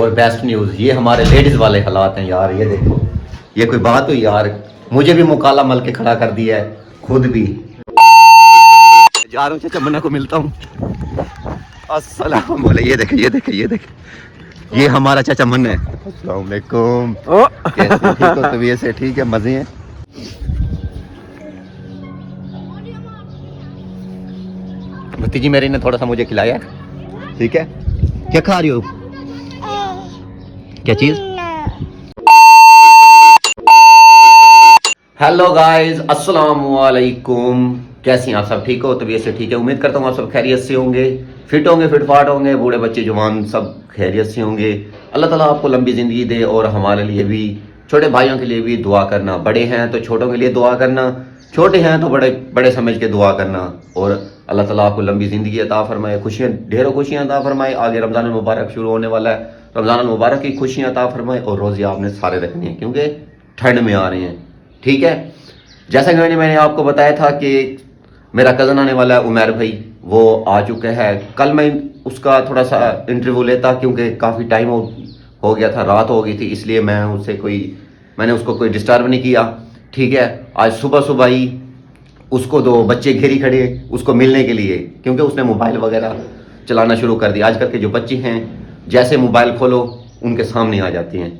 और best news ये हमारे लेडीज़ वाले हालात हैं यार। ये देखो, ये कोई बात हुई यार, मुझे भी मुकाला मल के खड़ा कर दिया है, खुद भी जा रहा हूँ चाचा मन्ना को मिलता हूँ। अस्सलाम वाले, ये देखे ये देखे ये देखे, ये हमारा चाचा मन्ना है। अस्सलाम वालेकुम, कैसे ठीक हो? तबीयत से ठीक है? मजे हैं? भतीजी मेरी ने थोड़ा सा मुझे खिलाया, ठीक है। क्या खा रही हो? क्या चीज? हेलो गाइस, अस्सलाम वालेकुम। कैसी हैं आप सब? ठीक हो? तबीयत से ठीक है? उम्मीद करता हूँ आप सब खैरियत से होंगे, फिट होंगे, फिटफाट होंगे, बूढ़े बच्चे जवान सब खैरियत से होंगे। अल्लाह ताला आपको लंबी ज़िंदगी दे और हमारे लिए भी, छोटे भाइयों के लिए भी दुआ करना। बड़े हैं तो छोटों के लिए दुआ करना, छोटे हैं तो बड़े बड़े समझ के दुआ करना। और अल्लाह ताला आपको लंबी ज़िंदगी अता फरमाए, खुशियाँ, ढेरों खुशियाँ अता फरमाए। आगे रमज़ान मुबारक शुरू होने वाला है, रमज़ान मुबारक की खुशियाँ अता फरमाए। और रोज़े आपने सारे रखने हैं क्योंकि ठंड में आ रहे हैं, ठीक है। जैसा कि मैंने आपको बताया था कि मेरा कज़न आने वाला है उमैर भाई, वो आ चुका है। कल मैं उसका थोड़ा सा इंटरव्यू लेता क्योंकि काफ़ी टाइम हो गया था, रात हो गई थी, इसलिए मैंने उसको कोई डिस्टर्ब नहीं किया, ठीक है। आज सुबह सुबह ही उसको दो बच्चे घेरी खड़े उसको मिलने के लिए, क्योंकि उसने मोबाइल वगैरह चलाना शुरू कर दिया। आजकल के जो बच्चे हैं, जैसे मोबाइल खोलो उनके सामने आ जाते हैं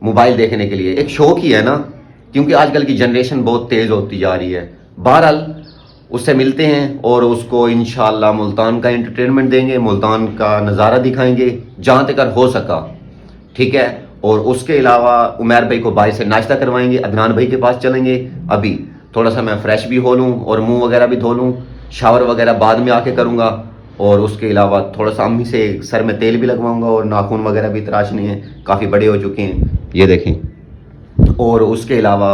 मोबाइल देखने के लिए। एक शौक ही है ना, क्योंकि आजकल की जनरेशन बहुत तेज़ होती जा रही है। बहरहाल उससे मिलते हैं और उसको इंशाल्लाह मुल्तान का एंटरटेनमेंट देंगे, मुल्तान का नज़ारा दिखाएंगे जहाँ तक हो सका, ठीक है। और उसके अलावा उमैर भाई को बाहर से नाश्ता करवाएंगे, अदनान भाई के पास चलेंगे। अभी थोड़ा सा मैं फ्रेश भी हो लूँ और मुंह वगैरह भी धो लूँ, शावर वगैरह बाद में आके करूँगा। और उसके अलावा थोड़ा सा अम्मी से सर में तेल भी लगवाऊँगा और नाखून वगैरह भी तराशने हैं, काफ़ी बड़े हो चुके हैं, ये देखें। और उसके अलावा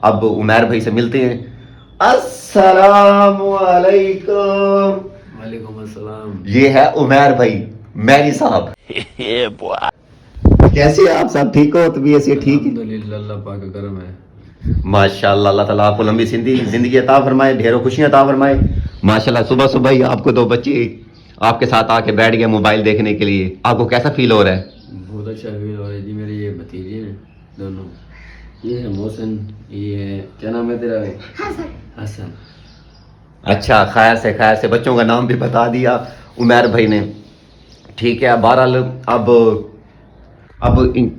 अब उमैर भाई से मिलते हैं। अस्सलामु अलैकुम। वालेकुम अस्सलाम। ये है उमैर भाई, मैरी साहब। कैसे हैं आप सब? ठीक हो? तबीयत से ठीक है? अल्हम्दुलिल्लाह, अल्लाह पाक का करम है। माशाल्लाह, अल्लाह ताला आपको लंबी जिंदगी अता फरमाए, ढेरों खुशियां अता फरमाए। माशाल्लाह, सुबह सुबह ही आपको दो बच्चे आपके साथ आके बैठ गए मोबाइल देखने के लिए। आपको कैसा फील हो रहा है? बहुत अच्छा फील हो रहा है जी। मेरे ये भतीजे हैं दोनों, ये है मोहसिन, ये है, क्या नाम है तेरा? हसन। अच्छा, खैर से बच्चों का नाम भी बता दिया उमैर भाई ने, ठीक है। बहरहाल अब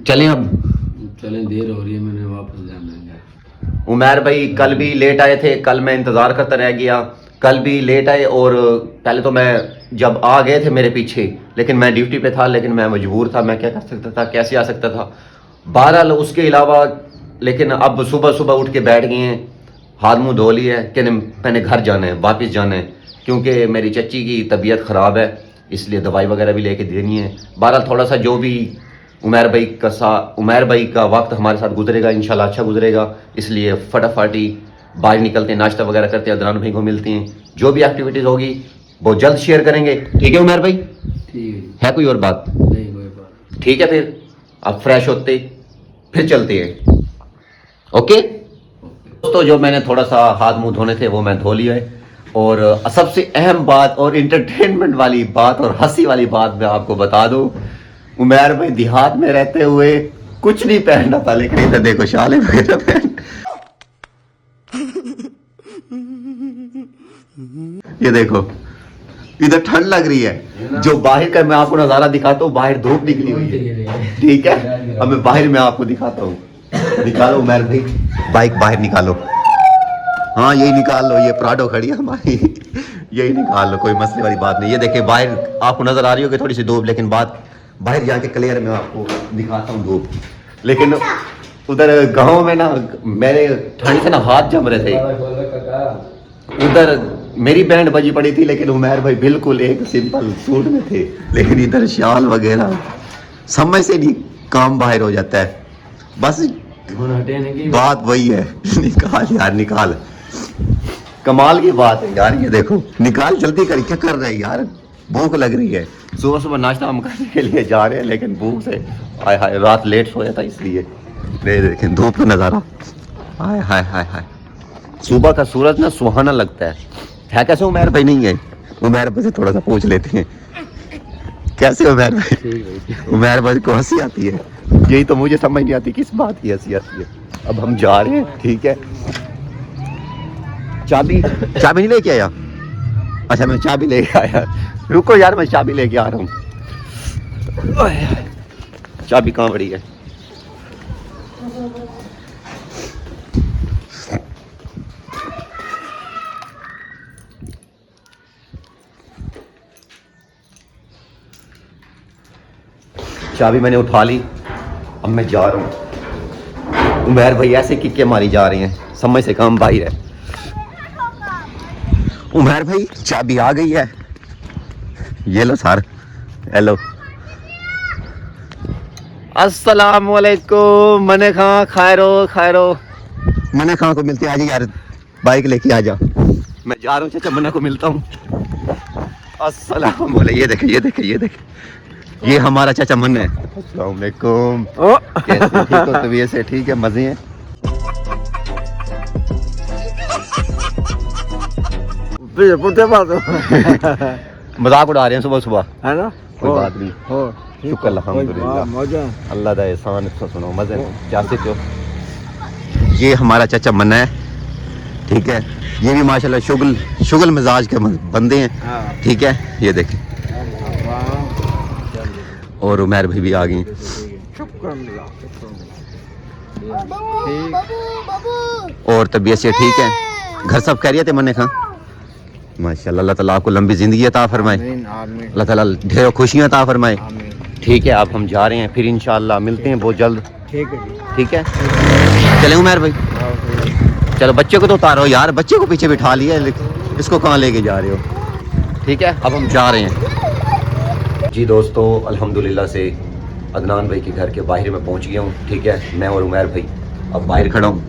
चलें, देर हो रही है, मैंने वापस जाना है। उमैर भाई कल भी लेट आए थे, कल मैं इंतज़ार करता रह गया, कल भी लेट आए। और पहले तो मैं जब आ गए थे मेरे पीछे, लेकिन मैं ड्यूटी पे था, लेकिन मैं मजबूर था, मैं क्या कर सकता था, कैसे आ सकता था। बहरहाल उसके अलावा लेकिन अब सुबह सुबह उठ के बैठ गए हैं, हाथ मुंह धो लिए है कि मैंने घर जाना है, वापस जाना है, क्योंकि मेरी चच्ची की तबीयत ख़राब है, इसलिए दवाई वगैरह भी लेके देनी है। बहरहाल थोड़ा सा जो भी उमैर भाई का वक्त हमारे साथ गुजरेगा इंशाल्लाह अच्छा गुजरेगा, इसलिए फटाफट ही बाहर निकलते हैं, नाश्ता वगैरह करते हैं, अदनान भाई को मिलते हैं। जो भी एक्टिविटीज़ होगी बहुत जल्द शेयर करेंगे, ठीक है उमैर भाई? ठीक है कोई और बात? नहीं, कोई बात। ठीक है, फिर अब फ्रेश होते फिर चलते हैं, ओके दोस्तों। जो मैंने थोड़ा सा हाथ मुंह धोने थे वो मैं धो लिया है। और सबसे अहम बात और इंटरटेनमेंट वाली बात और हंसी वाली बात मैं आपको बता दूं, उमैर भाई देहात में रहते हुए कुछ नहीं पहनना था, लेकिन इधर देखो शाल वगैरह पहन, ये देखो इधर ठंड लग रही है। जो बाहर का मैं आपको नजारा दिखाता हूँ, बाहर धूप निकली हुई है, ठीक है। अब मैं बाहर में आपको दिखाता हूँ। निकालो उमैर भाई, बाइक बाहर निकालो, हाँ यही निकाल लो, ये प्राडो खड़ी है हमारी, यही निकाल लो, कोई मसले वाली बात नहीं। ये देखिए बाहर आपको नजर आ रही होगी थोड़ी सी धूप, लेकिन बात बाहर जाके क्लियर मैं आपको दिखाता हूँ धूप। लेकिन उधर गांव में ना मेरे ठंड से ना हाथ जम रहे थे। उधर मेरी बैंड बजी पड़ी थी, लेकिन उमैर भाई बिल्कुल एक सिंपल सूट में थे, लेकिन इधर शाल वगैरह समझ से नहीं काम बाहर हो जाता है। बस बात वही है, निकाल यार निकाल, कमाल की बात है यार। ये देखो निकाल जल्दी कर, क्या कर रहे हैं यार, भूख लग रही है। सुबह सुबह नाश्ता हम करने के लिए जा रहे हैं, लेकिन भूख से हाय हाय, रात लेट सोया था इसलिए। देखें धूप का नज़ारा, हाय हाय हाय हाय, सुबह का सूरज ना सुहाना लगता है कैसे उमैर भाई नहीं है? उमैर भाई से थोड़ा सा पूछ लेते हैं, कैसे उमैर भाई? ठीक भाई। उमैर भाई को हंसी आती है, यही तो मुझे समझ नहीं आती किस बात की हंसी आती है। अब हम जा रहे हैं, ठीक है। चाबी चाबी नहीं लेके आया? अच्छा मैं चाबी लेके आया, रुको यार मैं चाबी लेके आ रहा हूँ। चाबी कहाँ पड़ी है? चाबी मैंने उठा ली, अब मैं जा रहा हूँ। उमैर भाई ऐसे किक्के मारी जा रही हैं, समझ से काम बाहर है। उमैर भाई चाबी आ गई है, ये लो सर। हेलो, अस्सलाम वालेकुम। मने खां खैरो खैरो। मने खां को मिलते आज यार, बाइक लेके आ जा। मैं जा रहा हूँ चाचा, मन्ना को मिलता हूँ। अस्सलाम वालेकुम। ये देखे ये देखे ये देखे, ये हमारा चाचा मन है। अस्सलाम वालेकुम। कैसे ठीक हो? तबीयत से ठीक है? मजे हैं? मजाक उड़ा रहे हैं सुबह सुबह, है ना? कोई बात नहीं। शुक्र अल्हम्दुलिल्लाह, अल्लाह दा एहसान। सुनो मजे चाहते हो। ये हमारा चाचा मन्ना है, ठीक है। ये भी माशाल्लाह शुगल मिजाज के बंदे हैं, ठीक है। ये देखें, और उमैर भाई भी आ गई। और तबीयत से ठीक है? घर सब खैरियत है? मन्ने खां माशाल्लाह, अल्लाह ताला आपको लंबी जिंदगी अता फरमाए, अल्लाह ताला ढेरों खुशियां अता फरमाए। ठीक है, अब हम जा रहे हैं, फिर इंशाल्लाह मिलते हैं बहुत जल्द। ठीक है, चले उमैर भाई? चलो बच्चे को तो उतारो यार, बच्चे को पीछे बिठा लिया, इसको कहाँ लेके जा रहे हो? ठीक है, अब हम जा रहे हैं। जी दोस्तों, अल्हम्दुलिल्लाह से अदनान भाई के घर के बाहर में पहुंच गया हूँ, ठीक है। मैं और उमैर भाई अब बाहर खड़ा हूँ,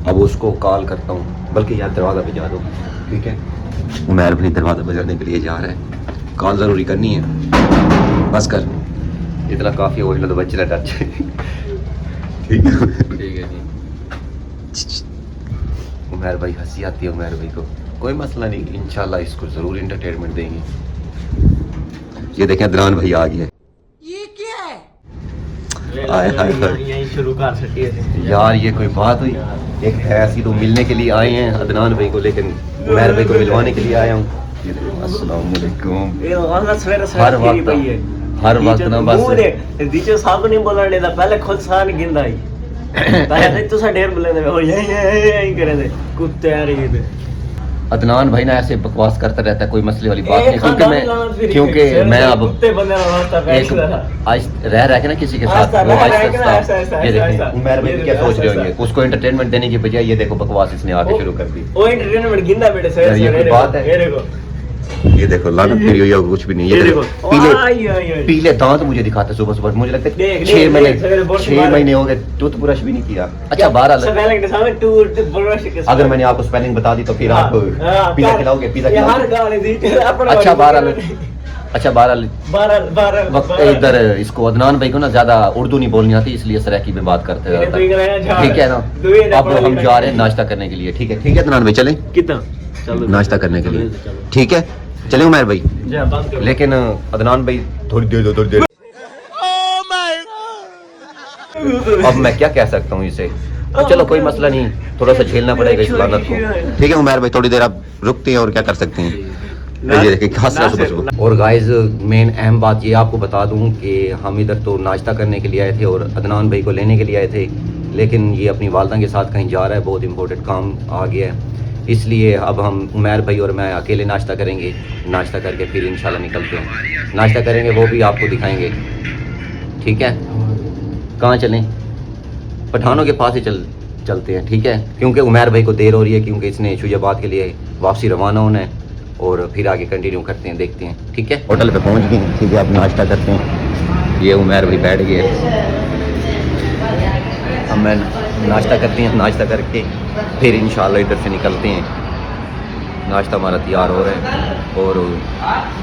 अब उसको कॉल करता हूँ, बल्कि यार दरवाज़ा बजा दो, ठीक है। उमैर भाई दरवाज़ा बजाने के लिए जा रहा है, कॉल ज़रूरी करनी है, बस कर, इतना काफ़ी हो तो बच रहा है। ठीक है जी। उमैर भाई हंसी आती है उमैर भाई को, कोई मसला नहीं, इंशाल्लाह इसको ज़रूर इंटरटेनमेंट देंगे। ये देखें अदनान भाई आ गया। ये क्या है? यही शुरू कर सकती है यार ये कोई बात हुई? एक है ऐसी तो मिलने के लिए आए हैं अदनान भाई को, लेकिन उमैर भाई को मिलवाने के लिए आया हूँ। अस्सलाम वालेकुम। हर वक्त ना बस दीचो साहब नहीं बोलने दा, पहले खुद सान गिंदा ही पहले तो सा ढेर बोले दे, और यही करे दे कुत्ते आ रही थे। अदनान भाई ना ऐसे बकवास करता रहता है, कोई मसले वाली बात नहीं, क्योंकि मैं अब एक आज रह के ना किसी के साथ, वो ये देखिए उमैर भाई क्या सोच रहे होंगे, उसको एंटरटेनमेंट देने की बजाय ये देखो बकवास इसने आके शुरू कर दी। वो एंटरटेनमेंट गिंदा बेटे सर, ये कोई बात है? ये देखो लानत तेरी हुई है, कुछ भी नहीं। ये देखो पीले दांत मुझे दिखाते सुबह सुबह, मुझे लगता है 6 महीने हो गए टूथ ब्रश भी नहीं किया। अच्छा 12 अगर मैंने आपको स्पेलिंग बता दी तो फिर आप पिज़्ज़ा खिलाओगे? पिज़्ज़ा अच्छा 12 इधर इसको अदनान भाई को ना ज्यादा उर्दू नहीं बोलनी आती, इसलिए सराकी में बात करते रहता है, ठीक है ना। अब हम जा रहे हैं नाश्ता करने के लिए, ठीक है। ठीक है अदनान भाई चलें नाश्ता करने के लिए, ठीक है चले उमैर भाई। लेकिन अदनान भाई थोड़ी देर अब मैं क्या कह सकता हूँ इसे, तो चलो कोई मसला नहीं, थोड़ा सा झेलना पड़ेगा इस लानत को, ठीक है उमैर भाई। थोड़ी देर आप रुकते हैं और क्या कर सकते हैं। और गाइस मेन अहम बात ये आपको बता दूं कि हम इधर तो नाश्ता करने के लिए आए थे और अदनान भाई को लेने के लिए आए थे, लेकिन ये अपनी वालदा के साथ कहीं जा रहा है, बहुत इंपॉर्टेंट काम आ गया है, इसलिए अब हम उमैर भाई और मैं अकेले नाश्ता करेंगे। नाश्ता करके फिर इंशाल्लाह निकलते हैं, नाश्ता करेंगे, वो भी आपको दिखाएंगे, ठीक है। कहाँ चलें? पठानों के पास ही चलते हैं, ठीक है, क्योंकि उमैर भाई को देर हो रही है, क्योंकि इसने शुजाबाद के लिए वापसी रवाना होना है, और फिर आगे कंटिन्यू करते हैं, देखते हैं, ठीक है। होटल पे पहुंच गए, ठीक है, अब नाश्ता करते हैं। ये उमैर भाई बैठ गए, अब मैं नाश्ता करते हैं, नाश्ता करके फिर इंशाल्लाह इधर से निकलते हैं। नाश्ता हमारा तैयार हो रहा है, और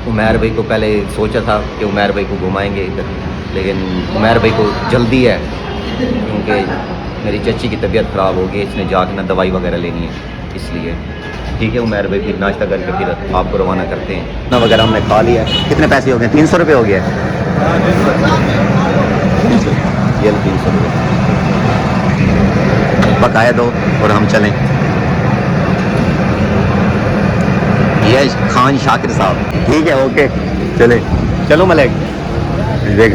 उमैर भाई को पहले सोचा था कि उमैर भाई को घुमाएंगे इधर, लेकिन उमैर भाई को जल्दी है, क्योंकि मेरी चच्ची की तबीयत ख़राब हो गई, इसने जाकर ना दवाई वगैरह लेनी है, इसलिए। ठीक है उमैर भाई, फिर नाश्ता करके फिर आपको रवाना करते हैं। ना वगैरह हमने खा लिया। कितने पैसे हो गए? 300 रुपये हो गया। ये 300 रुपये बकाया दो और हम चलें। ये खान शाकिर साहब, ठीक है ओके चले। चलो मलिक, देख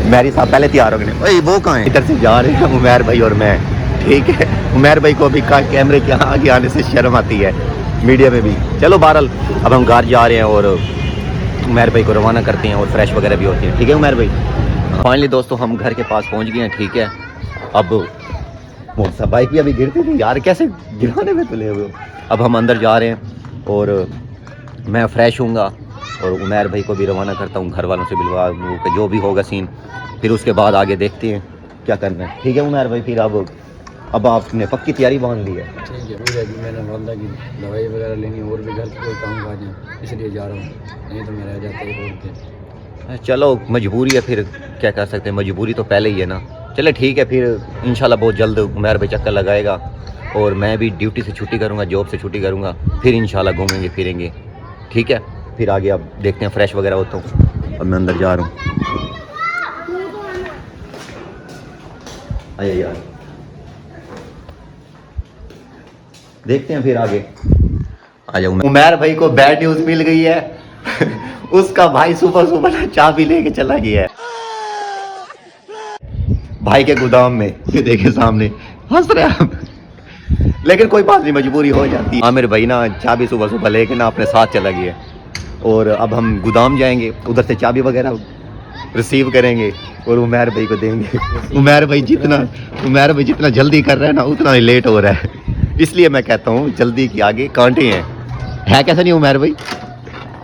मेरी साहब पहले तैयार हो गए। ओए वो कहाँ है? इधर से जा रहे हैं उमैर भाई और मैं। ठीक है उमैर भाई को अभी कैमरे के आगे आने से शर्म आती है, मीडिया में भी। चलो बहरहाल अब हम घर जा रहे हैं और उमैर भाई को रवाना करते हैं और फ्रेश वगैरह भी होती है। ठीक है उमैर भाई। फाइनली दोस्तों हम घर के पास पहुंच गए हैं। ठीक है अब मोटर बाइक भी अभी गिरती थी यार, कैसे गिराने में तुले हुए हो। अब हम अंदर जा रहे हैं और मैं फ्रेश हूँगा और उमैर भाई को भी रवाना करता हूँ घर वालों से मिलवा के, जो भी होगा सीन फिर उसके बाद आगे देखते हैं क्या करना है। ठीक है उमैर भाई, फिर अब आपने पक्की तैयारी बांध ली है? ठीक है भैया जी, मैंने वालदा की दवाई वगैरह लेनी और भी घर के कोई काम काज हैं, इसलिए जा रहा हूँ, नहीं तो मैं रह जाता है रोड पे। चलो मजबूरी है, फिर क्या कर सकते हैं, मजबूरी तो पहले ही है ना। चलो ठीक है फिर इंशाल्लाह बहुत जल्द उमैर भाई चक्कर लगाएगा और मैं भी ड्यूटी से छुट्टी करूँगा, जॉब से छुट्टी करूँगा, फिर इंशाल्लाह घूमेंगे फिरेंगे। ठीक है फिर आगे अब देखते हैं, फ्रेश वगैरह होता हूँ। अब मैं अंदर जा रहा हूँ। आइए यार देखते हैं फिर आगे। आ जाऊँ। उमैर भाई को बैड न्यूज़ मिल गई है उसका भाई सुबह सुबह चाबी लेके चला गया है भाई के गोदाम में। ये देखे सामने हंस रहे हैं लेकिन कोई बात नहीं, मजबूरी हो जाती है। आमिर भाई ना चाबी सुबह सुबह लेके ना अपने साथ चला गया और अब हम गोदाम जाएंगे, उधर से चाबी वगैरह रिसीव करेंगे और उमैर भाई को देंगे। उमैर भाई जितना जल्दी कर रहा है ना उतना ही लेट हो रहा है, इसलिए मैं कहता हूँ जल्दी के आगे कांटे हैं। है कैसा नहीं उमैर भाई?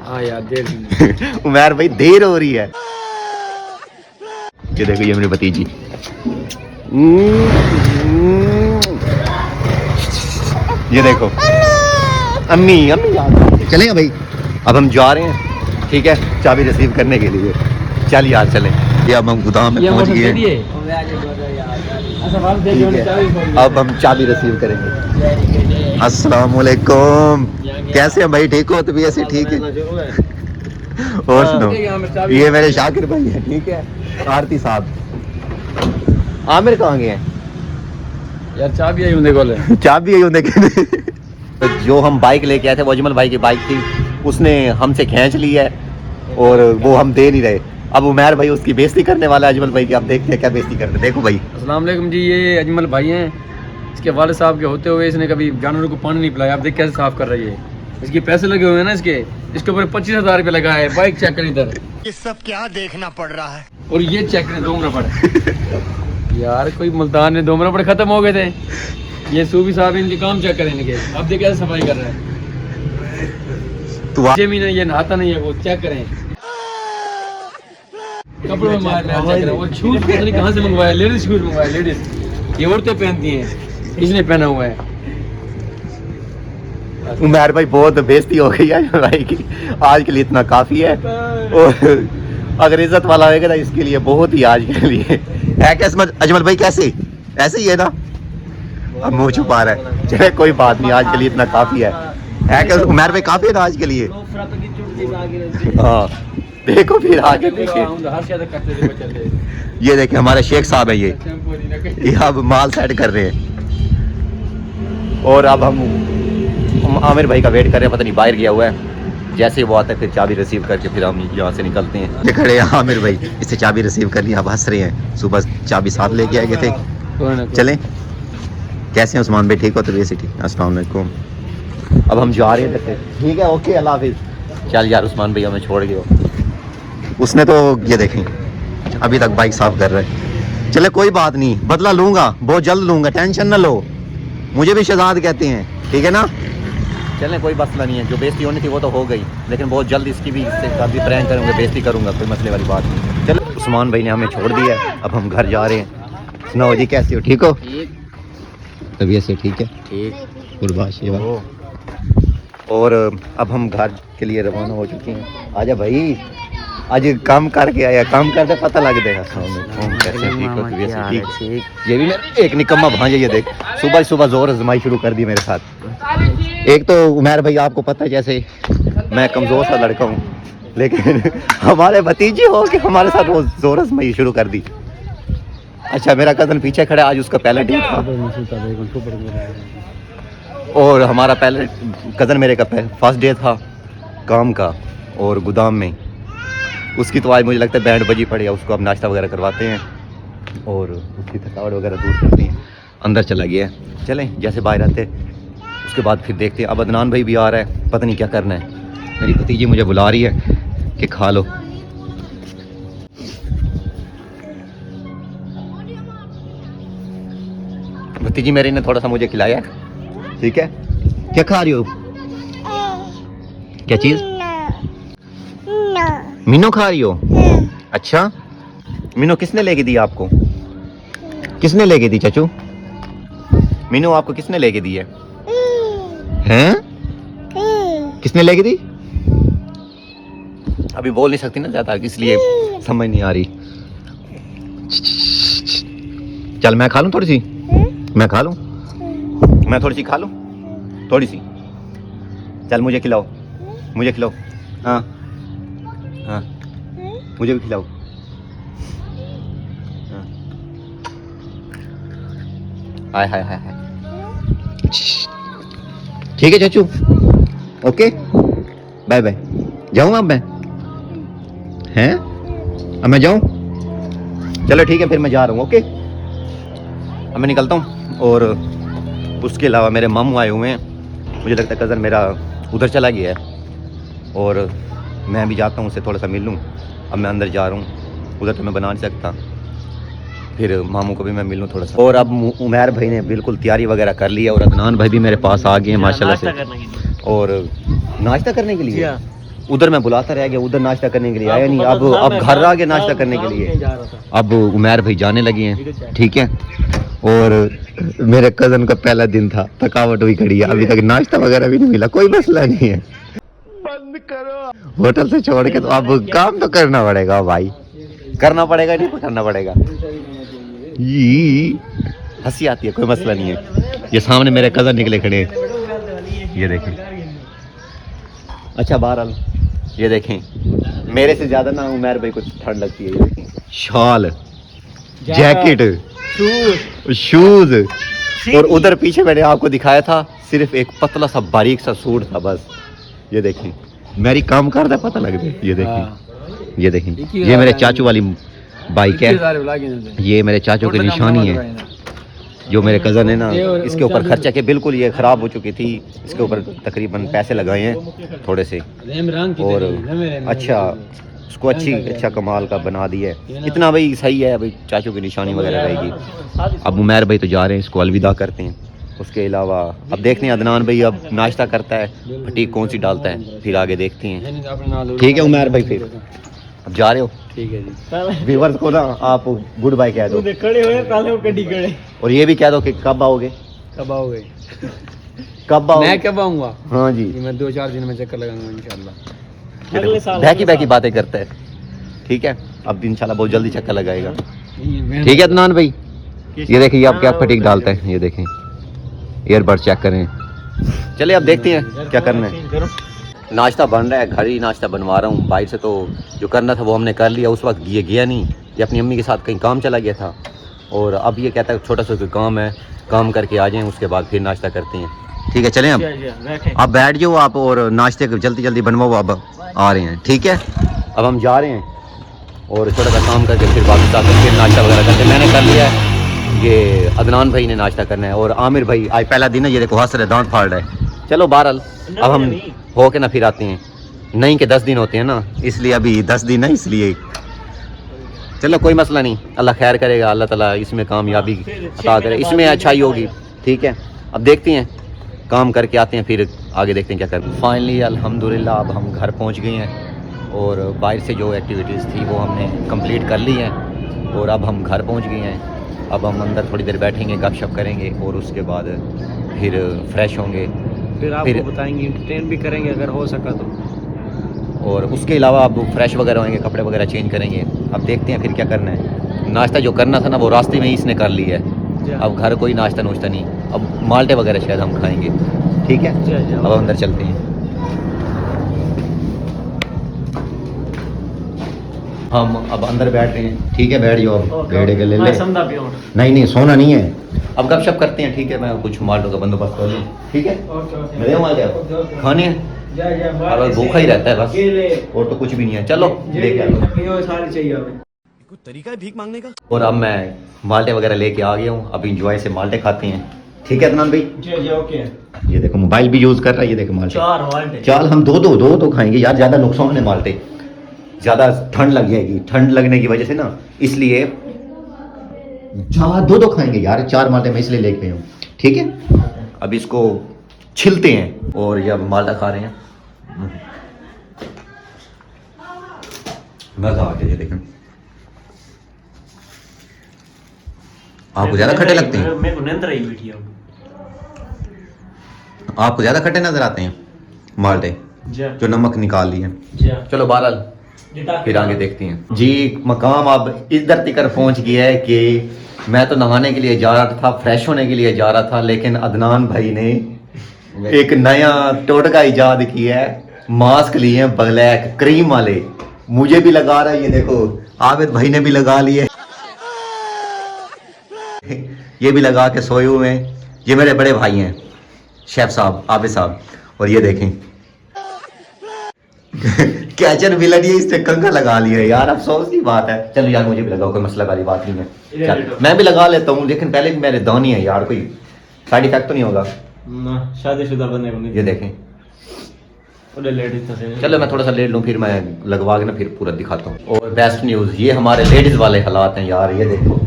हाँ यार देर उमैर भाई देर हो रही है। ये देखो ये मेरी भतीजी। ये देखो अम्मी चलेंगे भाई। अब हम जा रहे हैं ठीक है चाबी रिसीव करने के लिए। चल यार चलें। ये अब हम गोदाम में पहुंच गए हैं। अब हम चाबी रिसीव करेंगे। अस्सलाम वालेकुम, कैसे हैं भाई? ठीक हो? तो भी ऐसे ठीक है। और सुनो ये मेरे शाकिर भाई हैं। ठीक है आरती साहब। आमिर कहाँ गए हैं यार? चाबी आई होंगे बोले। चाबी आई होंगे तो जो हम बाइक लेके आए थे वो अजमल भाई की बाइक थी, उसने हमसे खींच ली है और वो हम दे नहीं रहे। अब उमैर भाई उसकी बेइज्जती करने वाला है अजमल भाई की। आप देखते हैं क्या बेइज्जती करते हैं। देखो भाई। अस्सलाम वालेकुम जी, ये अजमल भाई हैं। इसके वालिद साहब के होते हुए इसने कभी जानवरों को पानी नहीं पिलाया। आप देख कैसे साफ कर रही है। इसके पैसे लगे हुए हैं ना, इसके ऊपर 25,000 रुपये लगा है। बाइक चेक कर इधर, ये सब क्या देखना पड़ रहा है। और ये चेक करें दोमरा पड़ यार कोई मुल्तान में दोमरा पड़ खत्म हो गए थे। ये सूफी साहब इनके काम चेक करें इनके। अब देख कैसे सफाई कर रहे हैं। तो महीने ये नहाता नहीं है, वो चेक करें। कपड़ों में मार चेक करें। वो शूज पता नहीं कहाँ से मंगवाया, लेडीज शूज मंगवाया। लेडीज ये औरतें पहनती हैं, इसने पहना हुआ है। उमैर भाई बहुत बेइज्जती हो गई है भाई की, आज के लिए इतना काफी है। और अगर इज्जत वाला होगा ना इसके लिए बहुत ही आज के लिए है। कैसे अजमल भाई कैसे? ऐसे ही है ना? अब मुंह छुपा रहा है। चले कोई बात नहीं, आज के लिए इतना काफी है क्या उमैर भाई? काफी है ना आज के लिए? हाँ देखो फिर आगे देखिए। ये देखे हमारे शेख साहब है ये अब माल सेट कर रहे हैं। और अब हम आमिर भाई का वेट कर रहे हैं, पता नहीं बाहर गया हुआ है। जैसे ही वो आता है फिर चाबी रिसीव करके फिर हम यहाँ से निकलते हैं। खड़े हैं आमिर भाई, इससे चाबी रिसीव कर लिया। अब हंस रहे हैं, सुबह चाबी साथ लेके आए गए थे। चलें। कैसे हैं उस्मान भाई? ठीक हो? तो वैसे ठीक। अस्सलाम वालेकुम। अब हम जा रहे हैं। ठीक है ओके अल्लाह हाफिज़। चल यार उस्मान भैया हमें छोड़ गए। उसने तो ये देखें अभी तक बाइक साफ कर रहा है। चले कोई बात नहीं, बदला लूँगा, बहुत जल्द लूँगा, टेंशन ना लो। मुझे भी शहजाद कहते हैं, ठीक है ना? चलें कोई मसला नहीं है। जो बेइज्जती होनी थी वो तो हो गई, लेकिन बहुत जल्द इसकी भी काफ़ी प्रैंक करूँगा, बेइज्जती करूँगा, कोई मसले वाली बात नहीं। चलो उस्मान भाई ने हमें छोड़ दिया, अब हम घर जा रहे हैं। सुनाओ जी कैसे हो? ठीक हो? तबीयत से ठीक है? ठीक। और अब हम घर के लिए रवाना हो चुके हैं। आजा भाई। आज काम करके आया, काम करते पता लग देगा सामने कैसे ठीक हो तू ऐसे ठीक। ये भी मेरा एक निकम्मा भांजा, ये देख सुबह सुबह जोर आजमाई शुरू कर दी मेरे साथ। एक तो उमर भाई आपको पता है जैसे मैं कमजोर सा लड़का हूँ, लेकिन हमारे भतीजे हो के हमारे साथ वो जोर आजमाई शुरू कर दी। अच्छा मेरा कजन पीछे खड़ा है, आज उसका पहला डे था और हमारा पहले कजन मेरे का फर्स्ट डे था काम का और गोदाम में। उसकी तो आज मुझे लगता है बैंड बजी पड़ी है, उसको अब नाश्ता वगैरह करवाते हैं और उसकी थकावट वगैरह दूर करती हैं। अंदर चला गया है, चलें जैसे बाहर आते उसके बाद फिर देखते हैं। अब अदनान भाई भी आ रहा है, पता नहीं क्या करना है। मेरी भतीजी मुझे बुला रही है कि खा लो। भतीजी मेरी ने थोड़ा सा मुझे खिलाया, ठीक है। क्या खा रही हो? क्या चीज? मीनो खा रही हो? अच्छा मीनो किसने लेके दी आपको? किसने लेके दी चाचू? मीनू आपको किसने लेके दी है? हैं? किसने लेके दी? अभी बोल नहीं सकती ना ज्यादा, इसलिए समझ नहीं आ रही। चल मैं खा लूं थोड़ी सी, मैं खा लूं, मैं थोड़ी सी खा लूं, थोड़ी सी। चल मुझे खिलाओ, मुझे खिलाओ। हाँ हाँ मुझे भी खिलाओ। हाँ। हाय हाय हाय हाय। ठीक है चाचू, ओके बाय बाय। जाऊँ अब मैं? हैं अब मैं जाऊँ? चलो ठीक है फिर मैं जा रहा हूँ, ओके अब मैं निकलता हूँ। और उसके अलावा मेरे मामू आए हुए हैं, मुझे लगता है कज़न मेरा उधर चला गया है और मैं भी जाता हूँ उससे थोड़ा सा मिल लूँ। अब मैं अंदर जा रहा हूँ, उधर तो मैं बना नहीं सकता, फिर मामू को भी मैं मिल लूँ थोड़ा सा। और अब उमर भाई ने बिल्कुल तैयारी वगैरह कर ली है और अदनान भाई भी मेरे पास आ गए हैं माशाल्लाह से। और नाश्ता करने के लिए उधर मैं बुलाता रह गया, उधर नाश्ता करने के लिए आया नहीं। अब घर आ गए नाश्ता करने के लिए। अब उमर भाई जाने लगे हैं, ठीक है। और मेरे कजन का पहला दिन था, थकावट हुई खड़ी है, अभी तक नाश्ता वगैरह भी नहीं मिला। कोई मसला नहीं है, बंद करो होटल से छोड़ के, तो अब काम तो करना पड़ेगा भाई, करना पड़ेगा, नहीं करना पड़ेगा। हंसी आती है, कोई मसला नहीं है। ये सामने मेरे कजन निकले खड़े हैं, ये देखें। अच्छा बहरहाल ये देखें, मेरे से ज्यादा ना उमर भाई को ठंड लगती है। ये देखें, शॉल, जैकेट, शूज। और उधर पीछे मैंने आपको दिखाया था सिर्फ एक पतला सा बारीक सा सूट था बस। ये देखें मेरी काम करता पता लग गया। ये देखें, ये देखें, ये मेरे चाचू वाली बाइक है, ये मेरे चाचू की निशानी है। जो मेरे कज़न है ना, इसके ऊपर खर्चा के बिल्कुल ये ख़राब हो चुकी थी, इसके ऊपर तकरीबन पैसे लगाए हैं थोड़े से। और अच्छा उसको अच्छा कमाल का बना दिया है, इतना भाई सही है। भाई चाचू की निशानी वगैरह रहेगी। अब उमर भाई तो जा रहे हैं, इसको अलविदा करते हैं। उसके अलावा अब देखते हैं अदनान भाई अब नाश्ता करता है, फटीक कौन सी डालता है, फिर आगे देखते हैं। ठीक है उमर भाई, फिर अब जा रहे हो? ठीक है जी। व्यूअर्स को ना आप गुड बाय कह दो, खड़े हो गड्डी खड़े। और ये भी कह दो कि कब आओगे? कब आओगे? कब आओगे? मैं कब आऊँगा? हाँ जी, मैं 2-4 दिन में चक्कर लगाऊंगा इंशाल्लाह। अगले साल बैकी बैकी बातें करते हैं, ठीक है। अब इंशाल्लाह बहुत जल्दी चक्कर लगाएगा, ठीक है अदनान भाई। ये देखिए आप क्या फटीक डालते हैं, ये देखें, ईयरबड चेक करें। चलिए अब देखते हैं क्या करना है। नाश्ता बन रहा है, घर ही नाश्ता बनवा रहा हूँ। बाहर से तो जो करना था वो हमने कर लिया, उस वक्त ये गया नहीं, ये अपनी अम्मी के साथ कहीं काम चला गया था। और अब ये कहता है छोटा सा कोई काम है, काम करके आ जाएं, उसके बाद फिर नाश्ता करते हैं। ठीक है चलें अब बैठ जाओ आप और नाश्ते को जल्दी जल्दी बनवाओ, अब आ रहे हैं, ठीक है। अब हम जा रहे हैं और छोटा सा काम करके फिर वापस आकर फिर नाश्ता वगैरह करते हैं। मैंने कर लिया है, ये अदनान भाई ने नाश्ता करना है। और आमिर भाई आज पहला दिन है, ये देखो हंस रहे, दांत फाड़ रहे हैं। चलो बहरहाल अब हम हो के ना फिर आते हैं। नहीं कि 10 दिन होते हैं ना, इसलिए अभी 10 दिन है, इसलिए चलो कोई मसला नहीं, अल्लाह खैर करेगा, अल्लाह ताला इसमें कामयाबी अता करे, इसमें अच्छाई होगी, ठीक है। अब देखते हैं, काम करके आते हैं, फिर आगे देखते हैं क्या करते हैं। फाइनली अल्हम्दुलिल्लाह अब हम घर पहुंच गए हैं और बाहर से जो एक्टिविटीज़ थी वो हमने कंप्लीट कर ली हैं और अब हम घर पहुंच गए हैं। अब हम अंदर थोड़ी देर बैठेंगे, गपशप करेंगे और उसके बाद फिर फ्रेश होंगे, फिर आपको बताएंगे, एंटरटेन भी करेंगे अगर हो सका तो। और उसके अलावा अब फ्रेश वगैरह होंगे, कपड़े वगैरह चेंज करेंगे। अब देखते हैं फिर क्या करना है। नाश्ता जो करना था ना वो रास्ते में ही इसने कर लिया है। अब घर कोई नाश्ता नोश्ता नहीं, अब माल्टे वगैरह शायद हम खाएंगे। ठीक है, अब अंदर चलते हैं। हम अब अंदर बैठ रहे हैं। ठीक है, बैठ जाओ। अब बेड़े के ले ले। नहीं नहीं, सोना नहीं है। अब गपशप करते हैं। ठीक है, मैं कुछ माल्टों का बंदोबस्त कर लूँ। ठीक है, मेरे माल्टे आपको खाने हैं। और भूखा ही रहता है बस, और तो कुछ भी नहीं है। चलो लेके कोई तरीका है भीख मांगने का? और अब मैं माल्टे वगैरह लेके आ गया हूँ। अब इंजॉय से माल्टे खाते हैं। ठीक है अदनान भाई? ये देखो मोबाइल भी यूज कर रहा है। ये देखो माल्टे चाल हम दो तो खाएंगे यार, ज्यादा नुकसान है माल्टे, ज्यादा ठंड लग जाएगी। ठंड लगने की वजह से ना, इसलिए दो खाएंगे यार। 4 माल्टे मैं इसलिए लेके हूँ। ठीक है, अब इसको छिलते हैं और ये अब माल्टा खा रहे हैं। मजा आ गया। ये देखें, आपको ज्यादा खट्टे लगते हैं? मेरे को नींद रही बैठी है। आपको ज्यादा खट्टे नजर आते हैं माल्टे जो नमक निकाल लिए? चलो बहरहाल फिर आगे देखते हैं जी। मकाम अब इस धरती पर पहुंच गया है कि मैं तो नहाने के लिए जा रहा था, फ्रेश होने के लिए जा रहा था, लेकिन अदनान भाई ने एक नया टोटका इजाद किया है। मास्क लिए हैं ब्लैक क्रीम वाले, मुझे भी लगा रहा है। ये देखो आबिद भाई ने भी लगा लिए, ये भी लगा के सोए हुए हैं। ये मेरे बड़े भाई हैं शेफ साहब, आबिद साहब। और ये देखें कैचर भी लगी है, इससे कंघा लगा लिया यार। अफसोस की बात है। चलो यार मुझे भी लगाओ, कोई मसला वाली बात नहीं है। चल मैं भी लगा लेता हूँ, लेकिन पहले भी मेरे दानी है यार, कोई साइड इफेक्ट तो नहीं होगा ना? शादीशुदा बंदे को नहीं। ये देखें, चलो मैं थोड़ा सा लेट लूँ, फिर मैं लगवा के ना फिर पूरा दिखाता हूँ। और बेस्ट न्यूज़, ये हमारे लेडीज वाले हालात हैं यार। ये देखो,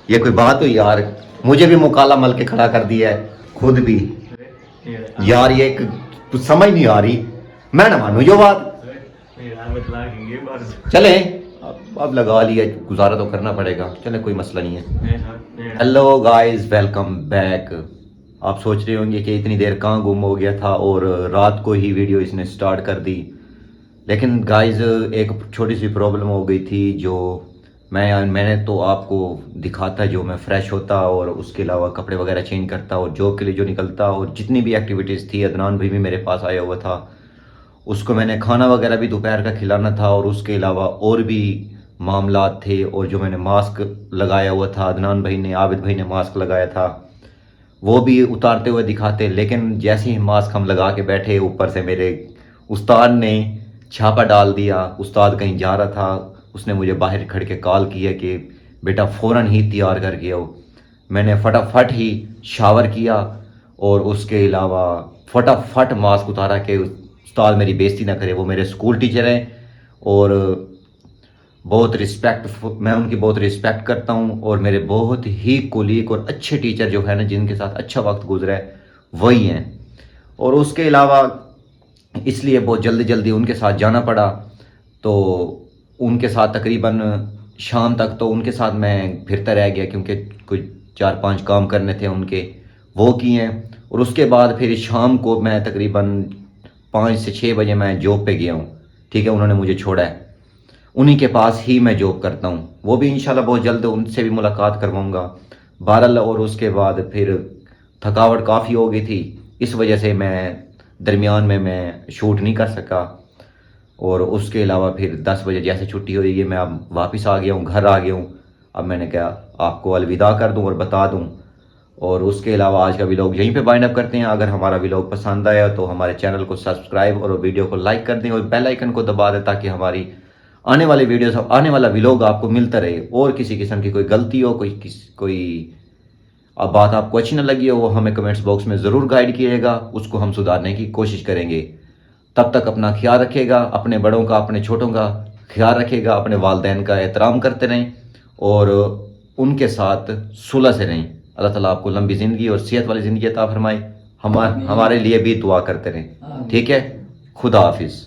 ये कोई बात हुई यार? मुझे भी मुकाला मल के खड़ा कर दिया है, खुद भी यार। ये कुछ समझ नहीं आ रही, मैं ना मानू जो बात। चले अब लगा लिया, गुजारा तो करना पड़ेगा। चले कोई मसला नहीं है। Hello guys, welcome back. आप सोच रहे होंगे कि इतनी देर कहाँ गुम हो गया था और रात को ही वीडियो इसने स्टार्ट कर दी। लेकिन गाइस एक छोटी सी प्रॉब्लम हो गई थी, जो मैंने तो आपको दिखाता जो मैं फ्रेश होता और उसके अलावा कपड़े वगैरह चेंज करता और जॉब के लिए जो निकलता और जितनी भी एक्टिविटीज़ थी। अदनान भाई भी मेरे पास आया हुआ था, उसको मैंने खाना वगैरह भी दोपहर का खिलाना था और उसके अलावा और भी मामलात थे। और जो मैंने मास्क लगाया हुआ था, अदनान भाई ने, आबिद भाई ने मास्क लगाया था, वो भी उतारते हुए दिखाते। लेकिन जैसे ही मास्क हम लगा के बैठे, ऊपर से मेरे उस्ताद ने छापा डाल दिया। उस्ताद कहीं जा रहा था, उसने मुझे बाहर खड़ के कॉल किया कि बेटा फ़ौरन ही तैयार करके आओ। मैंने फटाफट ही शावर किया और उसके अलावा फटाफट मास्क उतारा कि उस्ताद मेरी बेइज्जती ना करे। वो मेरे स्कूल टीचर हैं और बहुत मैं उनकी बहुत रिस्पेक्ट करता हूँ। और मेरे बहुत ही कोलीग और अच्छे टीचर जो है ना, जिनके साथ अच्छा वक्त गुजरा है, वही हैं। और उसके अलावा इसलिए बहुत जल्दी उनके साथ जाना पड़ा। तो उनके साथ तकरीबन शाम तक तो उनके साथ मैं फिरता रह गया, क्योंकि कुछ 4-5 काम करने थे उनके, वो किए हैं। और उसके बाद फिर शाम को मैं तकरीबन 5 से 6 बजे मैं जॉब पे गया हूँ। ठीक है, उन्होंने मुझे छोड़ा है, उन्हीं के पास ही मैं जॉब करता हूँ। वो भी इंशाल्लाह बहुत जल्द उनसे भी मुलाकात करवाऊँगा बहरहाल। और उसके बाद फिर थकावट काफ़ी हो गई थी, इस वजह से मैं दरमियान में मैं शूट नहीं कर सका। और उसके अलावा फिर 10 बजे जैसे छुट्टी हो रही है, मैं अब वापस आ गया हूँ, घर आ गया हूँ। अब मैंने कहा आपको अलविदा कर दूँ और बता दूँ। और उसके अलावा आज का व्लॉग यहीं पे बाइंड अप करते हैं। अगर हमारा व्लॉग पसंद आया तो हमारे चैनल को सब्सक्राइब और वीडियो को लाइक कर दें और बेल आइकन को दबा दें, ताकि हमारी आने वाली वीडियोस, आने वाला व्लॉग आपको मिलता रहे। और किसी किस्म की कोई गलती हो, कोई अब बात आपको अच्छी ना लगी हो, वो हमें कमेंट्स बॉक्स में ज़रूर गाइड कीजिएगा, उसको हम सुधारने की कोशिश करेंगे। तब तक अपना ख्याल रखिएगा, अपने बड़ों का, अपने छोटों का ख्याल रखिएगा, अपने वालिदैन का एहतराम करते रहें और उनके साथ सुलह से रहें। अल्लाह ताला आपको लंबी ज़िंदगी और सेहत वाली ज़िंदगी अता फरमाए। हमारे लिए भी दुआ करते रहें। ठीक है, खुदा हाफिज़।